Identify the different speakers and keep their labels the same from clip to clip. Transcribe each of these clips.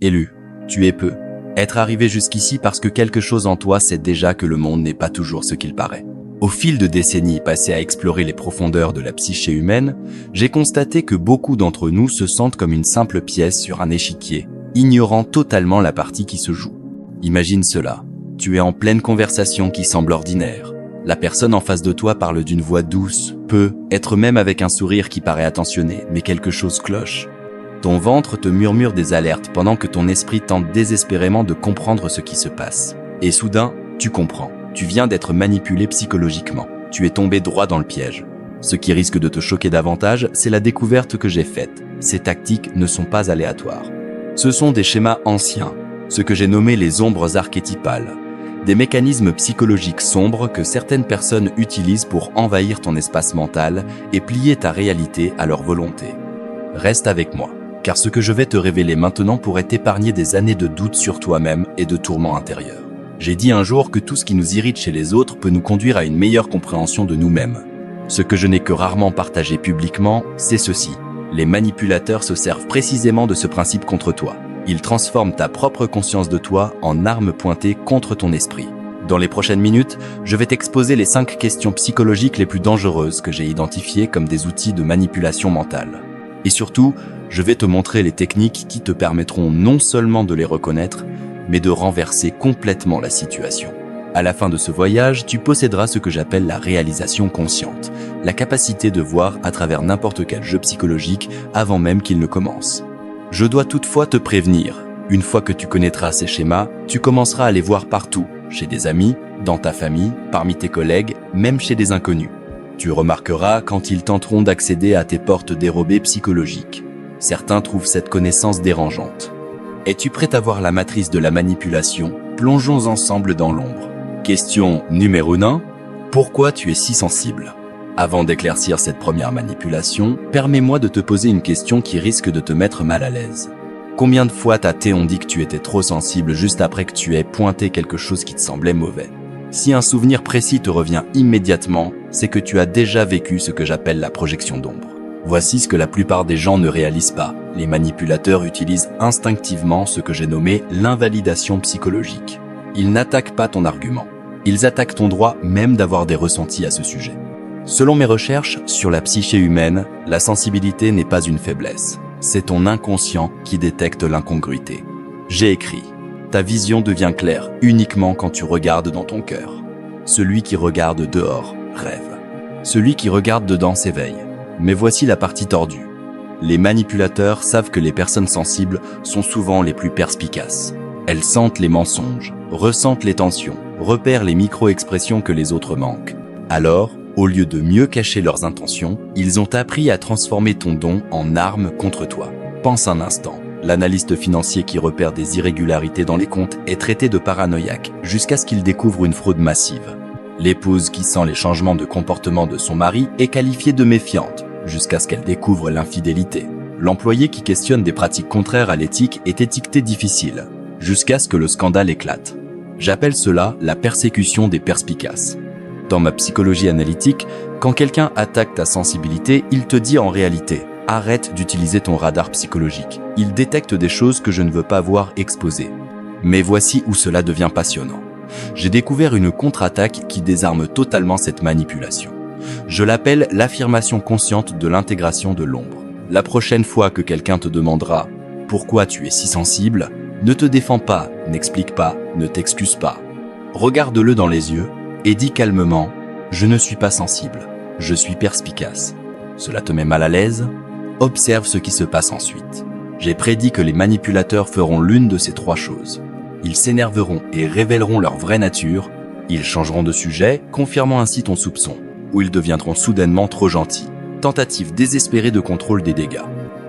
Speaker 1: Élu, tu es peu. Être arrivé jusqu'ici parce que quelque chose en toi sait déjà que le monde n'est pas toujours ce qu'il paraît. Au fil de décennies passées à explorer les profondeurs de la psyché humaine, j'ai constaté que beaucoup d'entre nous se sentent comme une simple pièce sur un échiquier, ignorant totalement la partie qui se joue. Imagine cela, tu es en pleine conversation qui semble ordinaire. La personne en face de toi parle d'une voix douce, peut être même avec un sourire qui paraît attentionné, mais quelque chose cloche. Ton ventre te murmure des alertes pendant que ton esprit tente désespérément de comprendre ce qui se passe. Et soudain, tu comprends. Tu viens d'être manipulé psychologiquement. Tu es tombé droit dans le piège. Ce qui risque de te choquer davantage, c'est la découverte que j'ai faite. Ces tactiques ne sont pas aléatoires. Ce sont des schémas anciens, ce que j'ai nommé les ombres archétypales. Des mécanismes psychologiques sombres que certaines personnes utilisent pour envahir ton espace mental et plier ta réalité à leur volonté. Reste avec moi, car ce que je vais te révéler maintenant pourrait t'épargner des années de doutes sur toi-même et de tourments intérieurs. J'ai dit un jour que tout ce qui nous irrite chez les autres peut nous conduire à une meilleure compréhension de nous-mêmes. Ce que je n'ai que rarement partagé publiquement, c'est ceci. Les manipulateurs se servent précisément de ce principe contre toi. Ils transforment ta propre conscience de toi en arme pointée contre ton esprit. Dans les prochaines minutes, je vais t'exposer les 5 questions psychologiques les plus dangereuses que j'ai identifiées comme des outils de manipulation mentale. Et surtout, je vais te montrer les techniques qui te permettront non seulement de les reconnaître, mais de renverser complètement la situation. À la fin de ce voyage, tu posséderas ce que j'appelle la réalisation consciente, la capacité de voir à travers n'importe quel jeu psychologique avant même qu'il ne commence. Je dois toutefois te prévenir, une fois que tu connaîtras ces schémas, tu commenceras à les voir partout, chez des amis, dans ta famille, parmi tes collègues, même chez des inconnus. Tu remarqueras quand ils tenteront d'accéder à tes portes dérobées psychologiques. Certains trouvent cette connaissance dérangeante. Es-tu prêt à voir la matrice de la manipulation? Plongeons ensemble dans l'ombre. Question numéro 1. Pourquoi tu es si sensible? Avant d'éclaircir cette première manipulation, permets-moi de te poser une question qui risque de te mettre mal à l'aise. Combien de fois t'ont dit que tu étais trop sensible juste après que tu aies pointé quelque chose qui te semblait mauvais? Si un souvenir précis te revient immédiatement, c'est que tu as déjà vécu ce que j'appelle la projection d'ombre. Voici ce que la plupart des gens ne réalisent pas. Les manipulateurs utilisent instinctivement ce que j'ai nommé l'invalidation psychologique. Ils n'attaquent pas ton argument. Ils attaquent ton droit même d'avoir des ressentis à ce sujet. Selon mes recherches sur la psyché humaine, la sensibilité n'est pas une faiblesse. C'est ton inconscient qui détecte l'incongruité. J'ai écrit « Ta vision devient claire uniquement quand tu regardes dans ton cœur. Celui qui regarde dehors rêve. Celui qui regarde dedans s'éveille. Mais voici la partie tordue. Les manipulateurs savent que les personnes sensibles sont souvent les plus perspicaces. Elles sentent les mensonges, ressentent les tensions, repèrent les micro-expressions que les autres manquent. Alors, au lieu de mieux cacher leurs intentions, ils ont appris à transformer ton don en arme contre toi. Pense un instant. L'analyste financier qui repère des irrégularités dans les comptes est traité de paranoïaque jusqu'à ce qu'il découvre une fraude massive. L'épouse qui sent les changements de comportement de son mari est qualifiée de méfiante jusqu'à ce qu'elle découvre l'infidélité. L'employé qui questionne des pratiques contraires à l'éthique est étiqueté difficile jusqu'à ce que le scandale éclate. J'appelle cela la persécution des perspicaces. Dans ma psychologie analytique, quand quelqu'un attaque ta sensibilité, il te dit en réalité « Arrête d'utiliser ton radar psychologique. Il détecte des choses que je ne veux pas voir exposées. » Mais voici où cela devient passionnant. J'ai découvert une contre-attaque qui désarme totalement cette manipulation. Je l'appelle l'affirmation consciente de l'intégration de l'ombre. La prochaine fois que quelqu'un te demandera « Pourquoi tu es si sensible ?», ne te défends pas, n'explique pas, ne t'excuse pas. Regarde-le dans les yeux et dis calmement « Je ne suis pas sensible, je suis perspicace ». Cela te met mal à l'aise? Observe ce qui se passe ensuite. J'ai prédit que les manipulateurs feront l'une de ces 3 choses. Ils s'énerveront et révéleront leur vraie nature, ils changeront de sujet, confirmant ainsi ton soupçon, ou ils deviendront soudainement trop gentils. Tentative désespérée de contrôle des dégâts.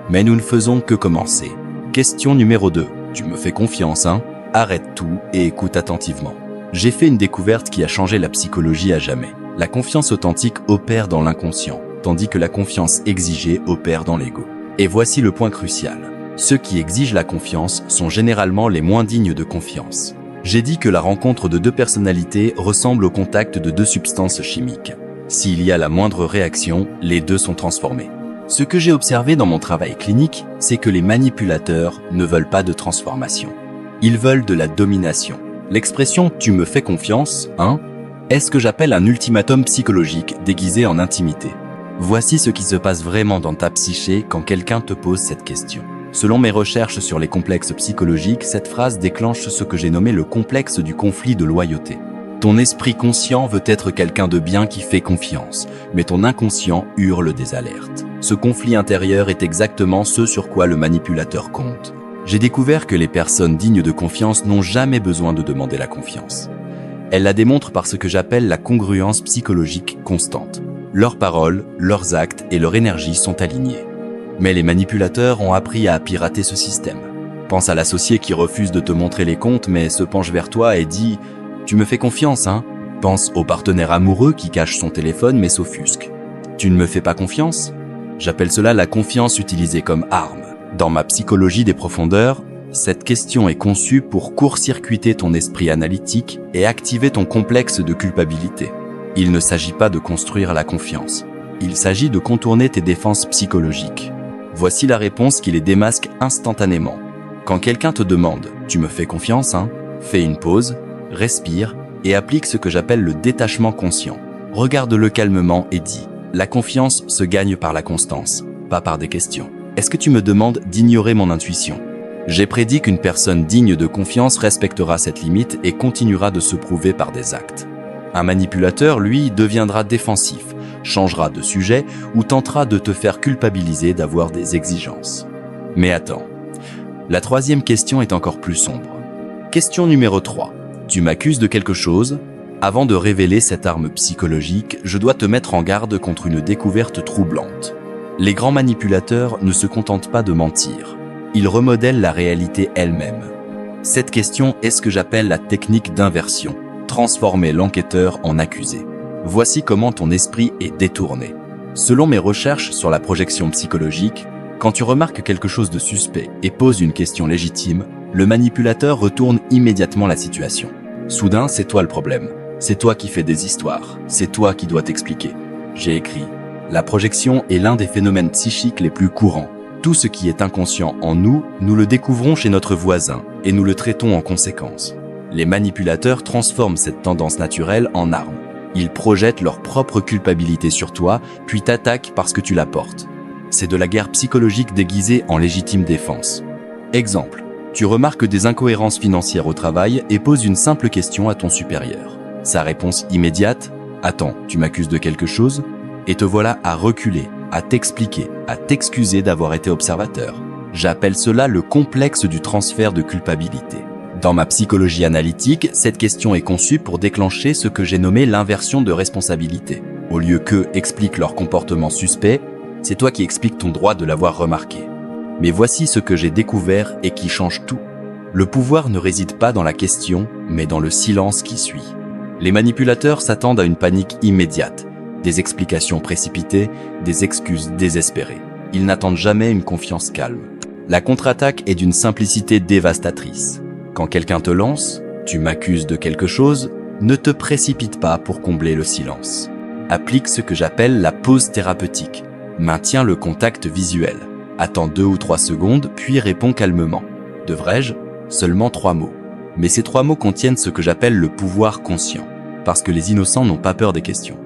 Speaker 1: Mais nous ne faisons que commencer. Question numéro 2. Tu me fais confiance, hein? Arrête tout et écoute attentivement. J'ai fait une découverte qui a changé la psychologie à jamais. La confiance authentique opère dans l'inconscient, tandis que la confiance exigée opère dans l'ego. Et voici le point crucial. Ceux qui exigent la confiance sont généralement les moins dignes de confiance. J'ai dit que la rencontre de 2 personnalités ressemble au contact de 2 substances chimiques. S'il y a la moindre réaction, les 2 sont transformés. Ce que j'ai observé dans mon travail clinique, c'est que les manipulateurs ne veulent pas de transformation. Ils veulent de la domination. L'expression « tu me fais confiance », est ce que j'appelle un ultimatum psychologique déguisé en intimité. Voici ce qui se passe vraiment dans ta psyché quand quelqu'un te pose cette question. Selon mes recherches sur les complexes psychologiques, cette phrase déclenche ce que j'ai nommé le complexe du conflit de loyauté. Ton esprit conscient veut être quelqu'un de bien qui fait confiance, mais ton inconscient hurle des alertes. Ce conflit intérieur est exactement ce sur quoi le manipulateur compte. J'ai découvert que les personnes dignes de confiance n'ont jamais besoin de demander la confiance. Elles la démontrent par ce que j'appelle la congruence psychologique constante. Leurs paroles, leurs actes et leur énergie sont alignés. Mais les manipulateurs ont appris à pirater ce système. Pense à l'associé qui refuse de te montrer les comptes mais se penche vers toi et dit « Tu me fais confiance, hein ?» Pense au partenaire amoureux qui cache son téléphone mais s'offusque. « Tu ne me fais pas confiance ?» J'appelle cela la confiance utilisée comme arme. Dans ma psychologie des profondeurs, cette question est conçue pour court-circuiter ton esprit analytique et activer ton complexe de culpabilité. Il ne s'agit pas de construire la confiance. Il s'agit de contourner tes défenses psychologiques. Voici la réponse qui les démasque instantanément. Quand quelqu'un te demande « Tu me fais confiance, hein ?» Fais une pause, respire et applique ce que j'appelle le détachement conscient. Regarde-le calmement et dis « La confiance se gagne par la constance, pas par des questions. Est-ce que tu me demandes d'ignorer mon intuition ?» J'ai prédit qu'une personne digne de confiance respectera cette limite et continuera de se prouver par des actes. Un manipulateur, lui, deviendra défensif, changera de sujet ou tentera de te faire culpabiliser d'avoir des exigences. Mais attends, la troisième question est encore plus sombre. Question numéro 3. Tu m'accuses de quelque chose ? Avant de révéler cette arme psychologique, je dois te mettre en garde contre une découverte troublante. Les grands manipulateurs ne se contentent pas de mentir. Ils remodèlent la réalité elle-même. Cette question est ce que j'appelle la technique d'inversion, transformer l'enquêteur en accusé. Voici comment ton esprit est détourné. Selon mes recherches sur la projection psychologique, quand tu remarques quelque chose de suspect et poses une question légitime, le manipulateur retourne immédiatement la situation. Soudain, c'est toi le problème. C'est toi qui fais des histoires. C'est toi qui dois t'expliquer. J'ai écrit « La projection est l'un des phénomènes psychiques les plus courants. Tout ce qui est inconscient en nous, nous le découvrons chez notre voisin et nous le traitons en conséquence. Les manipulateurs transforment cette tendance naturelle en arme. Ils projettent leur propre culpabilité sur toi, puis t'attaquent parce que tu la portes. C'est de la guerre psychologique déguisée en légitime défense. Exemple, tu remarques des incohérences financières au travail et poses une simple question à ton supérieur. Sa réponse immédiate « Attends, tu m'accuses de quelque chose ?» Et te voilà à reculer, à t'expliquer, à t'excuser d'avoir été observateur. J'appelle cela le complexe du transfert de culpabilité. Dans ma psychologie analytique, cette question est conçue pour déclencher ce que j'ai nommé l'inversion de responsabilité. Au lieu qu'eux expliquent leur comportement suspect, c'est toi qui expliques ton droit de l'avoir remarqué. Mais voici ce que j'ai découvert et qui change tout. Le pouvoir ne réside pas dans la question, mais dans le silence qui suit. Les manipulateurs s'attendent à une panique immédiate, des explications précipitées, des excuses désespérées. Ils n'attendent jamais une confiance calme. La contre-attaque est d'une simplicité dévastatrice. Quand quelqu'un te lance, tu m'accuses de quelque chose, ne te précipite pas pour combler le silence. Applique ce que j'appelle la pause thérapeutique. Maintiens le contact visuel. Attends 2 ou 3 secondes, puis réponds calmement. Devrais-je ? Seulement 3 mots. Mais ces 3 mots contiennent ce que j'appelle le pouvoir conscient, parce que les innocents n'ont pas peur des questions.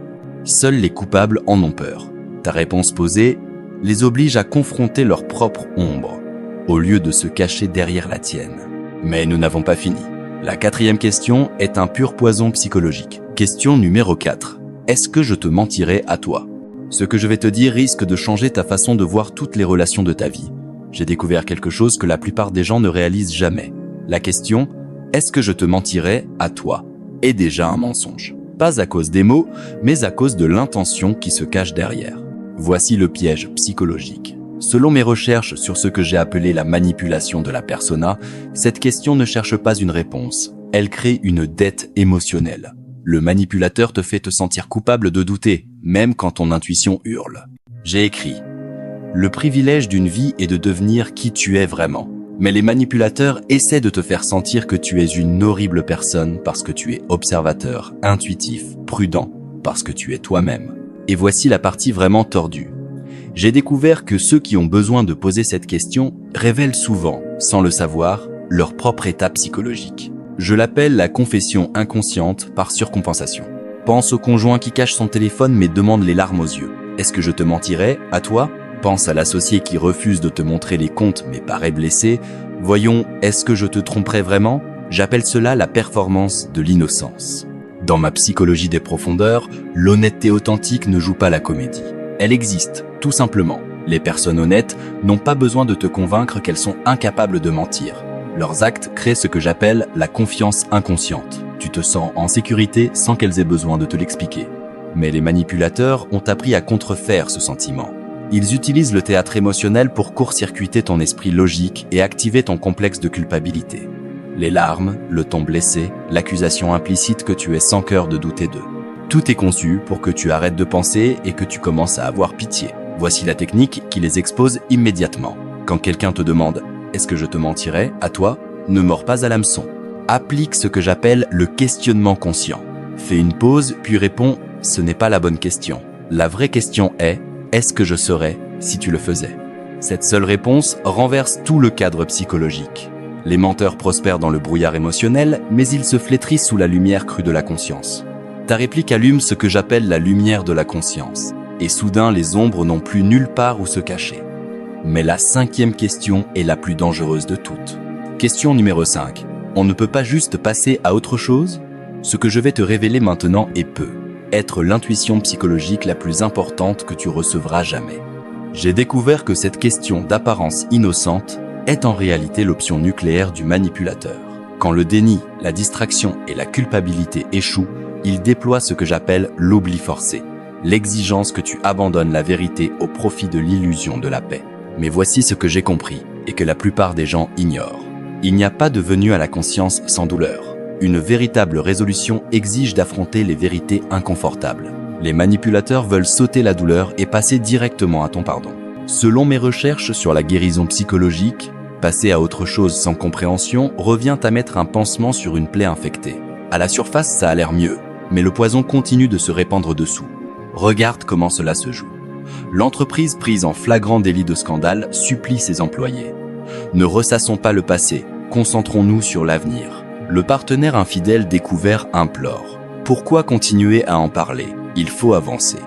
Speaker 1: Seuls les coupables en ont peur. Ta réponse posée les oblige à confronter leur propre ombre, au lieu de se cacher derrière la tienne. Mais nous n'avons pas fini. La 4e question est un pur poison psychologique. Question numéro 4. Est-ce que je te mentirais à toi ? Ce que je vais te dire risque de changer ta façon de voir toutes les relations de ta vie. J'ai découvert quelque chose que la plupart des gens ne réalisent jamais. La question « Est-ce que je te mentirais à toi ?» est déjà un mensonge. Pas à cause des mots, mais à cause de l'intention qui se cache derrière. Voici le piège psychologique. Selon mes recherches sur ce que j'ai appelé la manipulation de la persona, cette question ne cherche pas une réponse. Elle crée une dette émotionnelle. Le manipulateur te fait te sentir coupable de douter, même quand ton intuition hurle. J'ai écrit « Le privilège d'une vie est de devenir qui tu es vraiment. Mais les manipulateurs essaient de te faire sentir que tu es une horrible personne parce que tu es observateur, intuitif, prudent, parce que tu es toi-même. Et voici la partie vraiment tordue. J'ai découvert que ceux qui ont besoin de poser cette question révèlent souvent, sans le savoir, leur propre état psychologique. Je l'appelle la confession inconsciente par surcompensation. Pense au conjoint qui cache son téléphone mais demande les larmes aux yeux. Est-ce que je te mentirais, à toi ? Pense à l'associé qui refuse de te montrer les comptes mais paraît blessé. Voyons, est-ce que je te tromperais vraiment ? J'appelle cela la performance de l'innocence. Dans ma psychologie des profondeurs, l'honnêteté authentique ne joue pas la comédie. Elle existe, tout simplement. Les personnes honnêtes n'ont pas besoin de te convaincre qu'elles sont incapables de mentir. Leurs actes créent ce que j'appelle la confiance inconsciente. Tu te sens en sécurité sans qu'elles aient besoin de te l'expliquer. Mais les manipulateurs ont appris à contrefaire ce sentiment. Ils utilisent le théâtre émotionnel pour court-circuiter ton esprit logique et activer ton complexe de culpabilité. Les larmes, le ton blessé, l'accusation implicite que tu es sans cœur de douter d'eux. Tout est conçu pour que tu arrêtes de penser et que tu commences à avoir pitié. Voici la technique qui les expose immédiatement. Quand quelqu'un te demande « Est-ce que je te mentirais ?» à toi, ne mords pas à l'hameçon. Applique ce que j'appelle le questionnement conscient. Fais une pause puis réponds « Ce n'est pas la bonne question. La vraie question est « Est-ce que je saurais si tu le faisais ?» Cette seule réponse renverse tout le cadre psychologique. Les menteurs prospèrent dans le brouillard émotionnel, mais ils se flétrissent sous la lumière crue de la conscience. Ta réplique allume ce que j'appelle la lumière de la conscience. Et soudain, les ombres n'ont plus nulle part où se cacher. Mais la 5e question est la plus dangereuse de toutes. Question numéro 5. On ne peut pas juste passer à autre chose ? Ce que je vais te révéler maintenant peut être l'intuition psychologique la plus importante que tu recevras jamais. J'ai découvert que cette question d'apparence innocente est en réalité l'option nucléaire du manipulateur. Quand le déni, la distraction et la culpabilité échouent, il déploie ce que j'appelle l'oubli forcé, l'exigence que tu abandonnes la vérité au profit de l'illusion de la paix. Mais voici ce que j'ai compris et que la plupart des gens ignorent. Il n'y a pas de venue à la conscience sans douleur. Une véritable résolution exige d'affronter les vérités inconfortables. Les manipulateurs veulent sauter la douleur et passer directement à ton pardon. Selon mes recherches sur la guérison psychologique, passer à autre chose sans compréhension revient à mettre un pansement sur une plaie infectée. À la surface, ça a l'air mieux, mais le poison continue de se répandre dessous. Regarde comment cela se joue. L'entreprise prise en flagrant délit de scandale supplie ses employés. Ne ressassons pas le passé, concentrons-nous sur l'avenir. Le partenaire infidèle découvert implore. Pourquoi continuer à en parler ? Il faut avancer.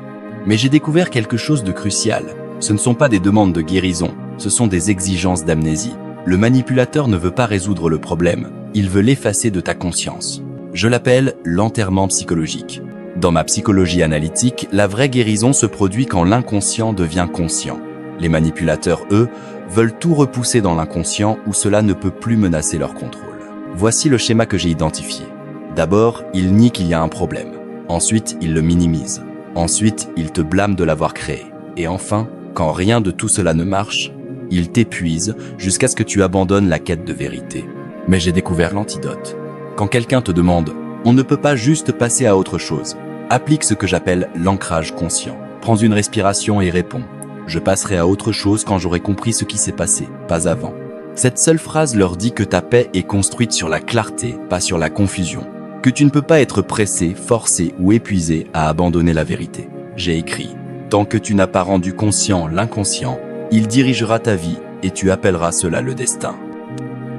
Speaker 1: Mais j'ai découvert quelque chose de crucial. Ce ne sont pas des demandes de guérison, ce sont des exigences d'amnésie. Le manipulateur ne veut pas résoudre le problème, il veut l'effacer de ta conscience. Je l'appelle l'enterrement psychologique. Dans ma psychologie analytique, la vraie guérison se produit quand l'inconscient devient conscient. Les manipulateurs, eux, veulent tout repousser dans l'inconscient où cela ne peut plus menacer leur contrôle. Voici le schéma que j'ai identifié. D'abord, ils nient qu'il y a un problème. Ensuite, ils le minimisent. Ensuite, ils te blâment de l'avoir créé. Et enfin, quand rien de tout cela ne marche, ils t'épuisent jusqu'à ce que tu abandonnes la quête de vérité. Mais j'ai découvert l'antidote. Quand quelqu'un te demande « On ne peut pas juste passer à autre chose », applique ce que j'appelle l'ancrage conscient. Prends une respiration et réponds « Je passerai à autre chose quand j'aurai compris ce qui s'est passé, pas avant ». Cette seule phrase leur dit que ta paix est construite sur la clarté, pas sur la confusion. Que tu ne peux pas être pressé, forcé ou épuisé à abandonner la vérité. J'ai écrit « Tant que tu n'as pas rendu conscient l'inconscient, il dirigera ta vie et tu appelleras cela le destin. »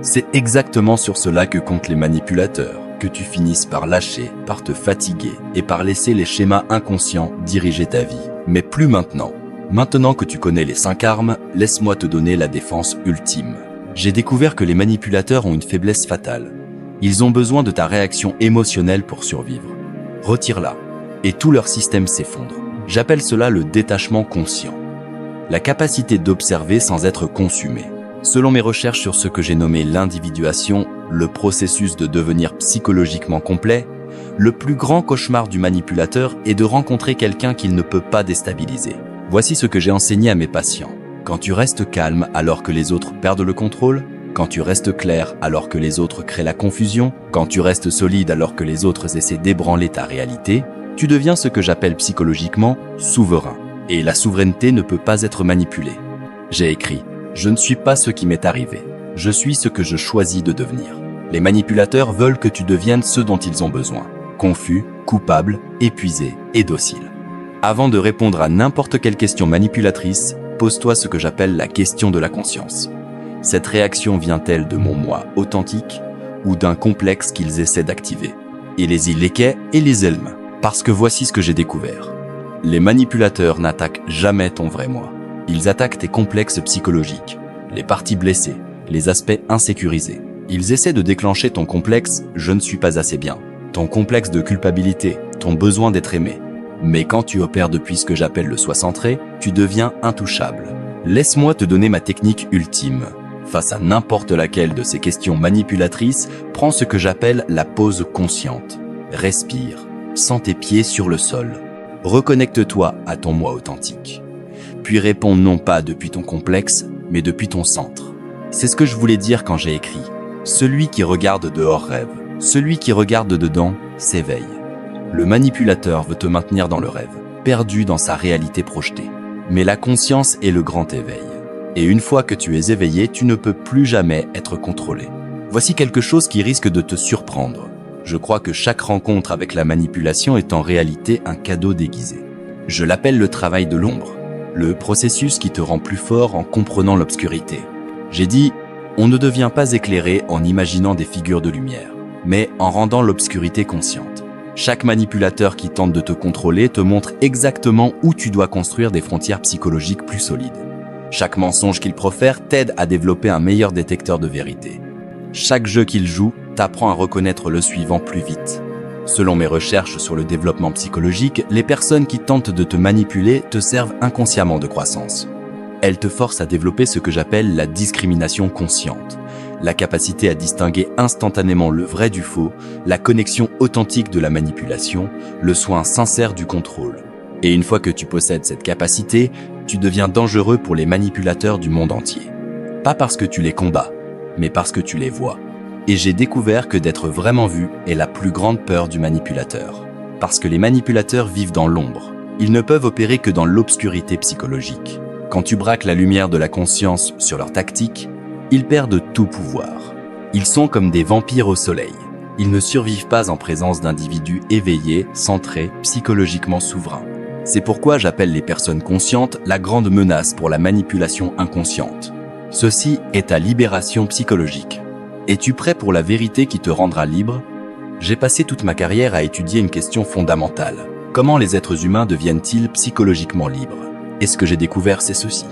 Speaker 1: C'est exactement sur cela que comptent les manipulateurs, que tu finisses par lâcher, par te fatiguer et par laisser les schémas inconscients diriger ta vie. Mais plus maintenant. Maintenant que tu connais les 5 armes, laisse-moi te donner la défense ultime. J'ai découvert que les manipulateurs ont une faiblesse fatale. Ils ont besoin de ta réaction émotionnelle pour survivre. Retire-la, et tout leur système s'effondre. J'appelle cela le détachement conscient. La capacité d'observer sans être consumé. Selon mes recherches sur ce que j'ai nommé l'individuation, le processus de devenir psychologiquement complet, le plus grand cauchemar du manipulateur est de rencontrer quelqu'un qu'il ne peut pas déstabiliser. Voici ce que j'ai enseigné à mes patients. Quand tu restes calme alors que les autres perdent le contrôle, quand tu restes clair alors que les autres créent la confusion, quand tu restes solide alors que les autres essaient d'ébranler ta réalité, tu deviens ce que j'appelle psychologiquement souverain. Et la souveraineté ne peut pas être manipulée. J'ai écrit « Je ne suis pas ce qui m'est arrivé. Je suis ce que je choisis de devenir. » Les manipulateurs veulent que tu deviennes ce dont ils ont besoin. Confus, coupable, épuisé et docile. Avant de répondre à n'importe quelle question manipulatrice, pose-toi ce que j'appelle la question de la conscience. Cette réaction vient-elle de mon moi authentique ou d'un complexe qu'ils essaient d'activer? Et les illéquais et les elmes. Parce que voici ce que j'ai découvert. Les manipulateurs n'attaquent jamais ton vrai moi. Ils attaquent tes complexes psychologiques, les parties blessées, les aspects insécurisés. Ils essaient de déclencher ton complexe « je ne suis pas assez bien », ton complexe de culpabilité, ton besoin d'être aimé. Mais quand tu opères depuis ce que j'appelle le soi centré, tu deviens intouchable. Laisse-moi te donner ma technique ultime. Face à n'importe laquelle de ces questions manipulatrices, prends ce que j'appelle la pause consciente. Respire, sens tes pieds sur le sol. Reconnecte-toi à ton moi authentique. Puis réponds non pas depuis ton complexe, mais depuis ton centre. C'est ce que je voulais dire quand j'ai écrit. Celui qui regarde dehors rêve. Celui qui regarde dedans s'éveille. Le manipulateur veut te maintenir dans le rêve, perdu dans sa réalité projetée. Mais la conscience est le grand éveil. Et une fois que tu es éveillé, tu ne peux plus jamais être contrôlé. Voici quelque chose qui risque de te surprendre. Je crois que chaque rencontre avec la manipulation est en réalité un cadeau déguisé. Je l'appelle le travail de l'ombre, le processus qui te rend plus fort en comprenant l'obscurité. J'ai dit, on ne devient pas éclairé en imaginant des figures de lumière, mais en rendant l'obscurité consciente. Chaque manipulateur qui tente de te contrôler te montre exactement où tu dois construire des frontières psychologiques plus solides. Chaque mensonge qu'il profère t'aide à développer un meilleur détecteur de vérité. Chaque jeu qu'il joue t'apprend à reconnaître le suivant plus vite. Selon mes recherches sur le développement psychologique, les personnes qui tentent de te manipuler te servent inconsciemment de croissance. Elles te forcent à développer ce que j'appelle la discrimination consciente, la capacité à distinguer instantanément le vrai du faux, la connexion authentique de la manipulation, le soin sincère du contrôle. Et une fois que tu possèdes cette capacité, tu deviens dangereux pour les manipulateurs du monde entier. Pas parce que tu les combats, mais parce que tu les vois. Et j'ai découvert que d'être vraiment vu est la plus grande peur du manipulateur. Parce que les manipulateurs vivent dans l'ombre. Ils ne peuvent opérer que dans l'obscurité psychologique. Quand tu braques la lumière de la conscience sur leurs tactiques, ils perdent tout pouvoir. Ils sont comme des vampires au soleil. Ils ne survivent pas en présence d'individus éveillés, centrés, psychologiquement souverains. C'est pourquoi j'appelle les personnes conscientes la grande menace pour la manipulation inconsciente. Ceci est ta libération psychologique. Es-tu prêt pour la vérité qui te rendra libre? J'ai passé toute ma carrière à étudier une question fondamentale. Comment les êtres humains deviennent-ils psychologiquement libres? Et ce que j'ai découvert, c'est ceci.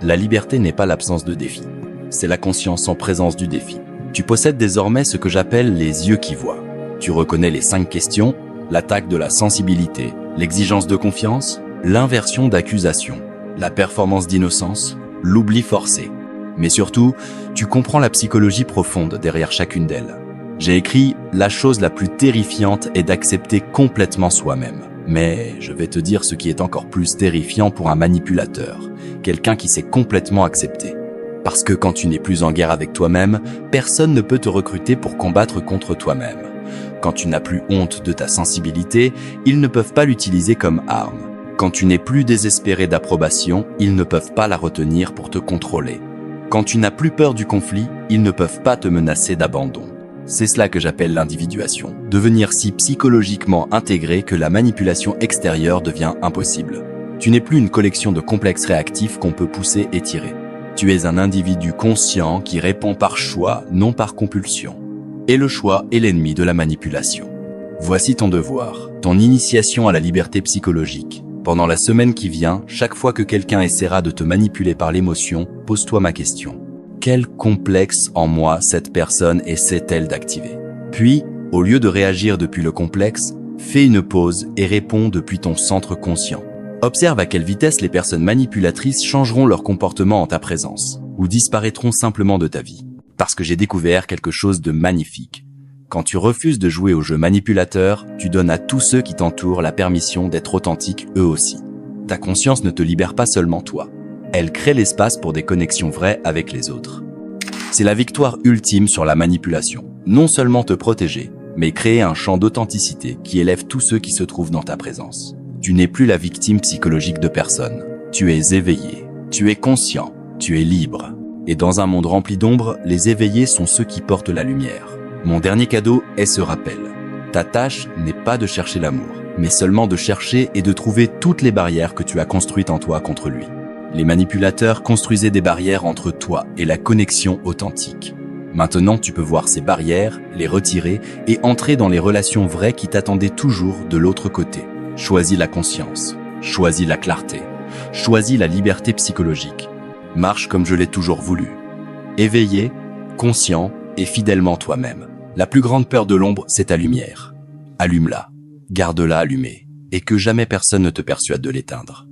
Speaker 1: La liberté n'est pas l'absence de défi. C'est la conscience en présence du défi. Tu possèdes désormais ce que j'appelle les yeux qui voient. Tu reconnais les 5 questions, l'attaque de la sensibilité, l'exigence de confiance, l'inversion d'accusation, la performance d'innocence, l'oubli forcé. Mais surtout, tu comprends la psychologie profonde derrière chacune d'elles. J'ai écrit « La chose la plus terrifiante est d'accepter complètement soi-même ». Mais je vais te dire ce qui est encore plus terrifiant pour un manipulateur, quelqu'un qui s'est complètement accepté. Parce que quand tu n'es plus en guerre avec toi-même, personne ne peut te recruter pour combattre contre toi-même. Quand tu n'as plus honte de ta sensibilité, ils ne peuvent pas l'utiliser comme arme. Quand tu n'es plus désespéré d'approbation, ils ne peuvent pas la retenir pour te contrôler. Quand tu n'as plus peur du conflit, ils ne peuvent pas te menacer d'abandon. C'est cela que j'appelle l'individuation. Devenir si psychologiquement intégré que la manipulation extérieure devient impossible. Tu n'es plus une collection de complexes réactifs qu'on peut pousser et tirer. Tu es un individu conscient qui répond par choix, non par compulsion. Et le choix est l'ennemi de la manipulation. Voici ton devoir, ton initiation à la liberté psychologique. Pendant la semaine qui vient, chaque fois que quelqu'un essaiera de te manipuler par l'émotion, pose-toi ma question. Quel complexe en moi cette personne essaie-t-elle d'activer? Puis, au lieu de réagir depuis le complexe, fais une pause et réponds depuis ton centre conscient. Observe à quelle vitesse les personnes manipulatrices changeront leur comportement en ta présence, ou disparaîtront simplement de ta vie. Parce que j'ai découvert quelque chose de magnifique. Quand tu refuses de jouer au jeu manipulateur, tu donnes à tous ceux qui t'entourent la permission d'être authentiques eux aussi. Ta conscience ne te libère pas seulement toi. Elle crée l'espace pour des connexions vraies avec les autres. C'est la victoire ultime sur la manipulation. Non seulement te protéger, mais créer un champ d'authenticité qui élève tous ceux qui se trouvent dans ta présence. Tu n'es plus la victime psychologique de personne. Tu es éveillé, tu es conscient, tu es libre. Et dans un monde rempli d'ombre, les éveillés sont ceux qui portent la lumière. Mon dernier cadeau est ce rappel. Ta tâche n'est pas de chercher l'amour, mais seulement de chercher et de trouver toutes les barrières que tu as construites en toi contre lui. Les manipulateurs construisaient des barrières entre toi et la connexion authentique. Maintenant, tu peux voir ces barrières, les retirer et entrer dans les relations vraies qui t'attendaient toujours de l'autre côté. Choisis la conscience, choisis la clarté, choisis la liberté psychologique. Marche comme je l'ai toujours voulu. Éveillé, conscient et fidèlement toi-même. La plus grande peur de l'ombre, c'est ta lumière. Allume-la, garde-la allumée, et que jamais personne ne te persuade de l'éteindre.